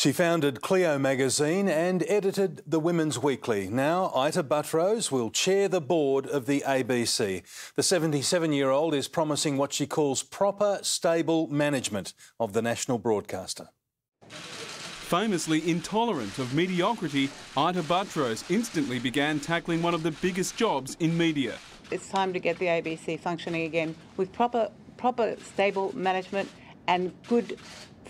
She founded Clio magazine and edited the Women's Weekly. Now, Ita Buttrose will chair the board of the ABC. The 77-year-old is promising what she calls proper, stable management of the national broadcaster. Famously intolerant of mediocrity, Ita Buttrose instantly began tackling one of the biggest jobs in media. It's time to get the ABC functioning again with proper, stable management and good,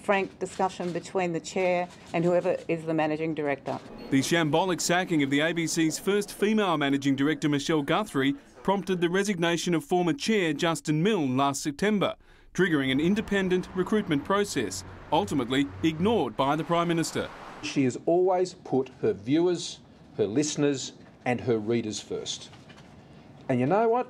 frank discussion between the chair and whoever is the managing director. The shambolic sacking of the ABC's first female managing director, Michelle Guthrie, prompted the resignation of former chair Justin Milne last September, triggering an independent recruitment process, ultimately ignored by the Prime Minister. She has always put her viewers, her listeners and her readers first. And you know what?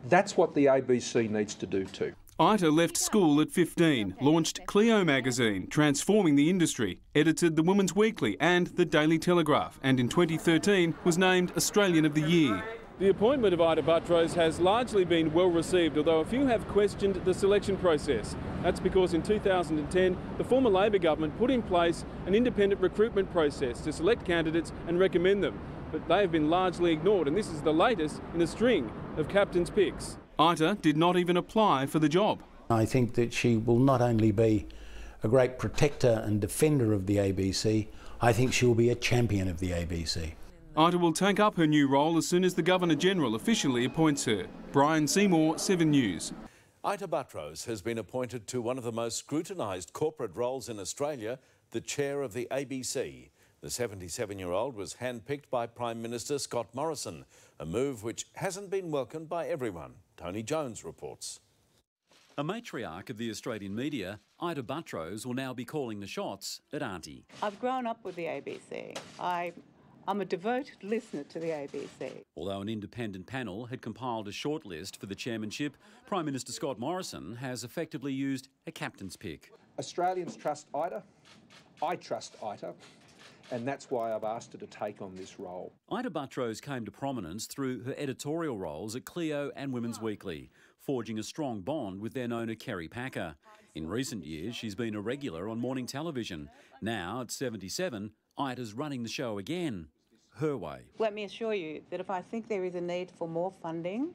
That's what the ABC needs to do too. Ita left school at 15, launched Clio magazine, transforming the industry, edited the Women's Weekly and the Daily Telegraph, and in 2013 was named Australian of the Year. The appointment of Ita Buttrose has largely been well received, although a few have questioned the selection process. That's because in 2010, the former Labor government put in place an independent recruitment process to select candidates and recommend them. But they have been largely ignored, and this is the latest in a string of captain's picks. Ita did not even apply for the job. I think that she will not only be a great protector and defender of the ABC, I think she will be a champion of the ABC. Ita will take up her new role as soon as the Governor-General officially appoints her. Brian Seymour, 7 News. Ita Buttrose has been appointed to one of the most scrutinised corporate roles in Australia, the chair of the ABC. The 77-year-old was handpicked by Prime Minister Scott Morrison, a move which hasn't been welcomed by everyone. Tony Jones reports. A matriarch of the Australian media, Ita Buttrose will now be calling the shots at Auntie. I've grown up with the ABC. I'm a devoted listener to the ABC. Although an independent panel had compiled a shortlist for the chairmanship, Prime Minister Scott Morrison has effectively used a captain's pick. Australians trust Ita. I trust Ita. And that's why I've asked her to take on this role. Ita Buttrose came to prominence through her editorial roles at Clio and Women's Weekly, forging a strong bond with their owner Kerry Packer. In recent years, she's been a regular on morning television. Now, at 77, Ita's running the show again, her way. Let me assure you that if I think there is a need for more funding,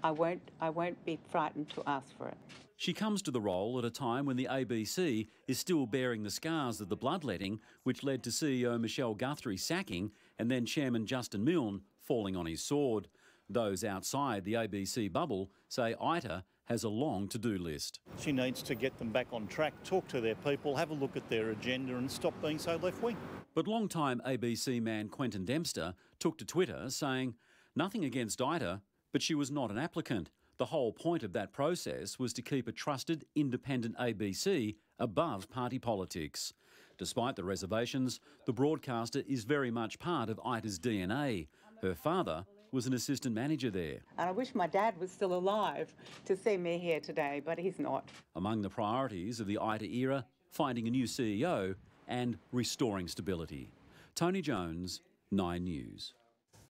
I won't be frightened to ask for it. She comes to the role at a time when the ABC is still bearing the scars of the bloodletting, which led to CEO Michelle Guthrie sacking and then Chairman Justin Milne falling on his sword. Those outside the ABC bubble say Ita has a long to-do list. She needs to get them back on track, talk to their people, have a look at their agenda and stop being so left-wing. But long-time ABC man Quentin Dempster took to Twitter saying, nothing against Ita, but she was not an applicant. The whole point of that process was to keep a trusted, independent ABC above party politics. Despite the reservations, the broadcaster is very much part of Ita's DNA. Her father was an assistant manager there. And I wish my dad was still alive to see me here today, but he's not. Among the priorities of the Ita era, finding a new CEO and restoring stability. Tony Jones, 9 News.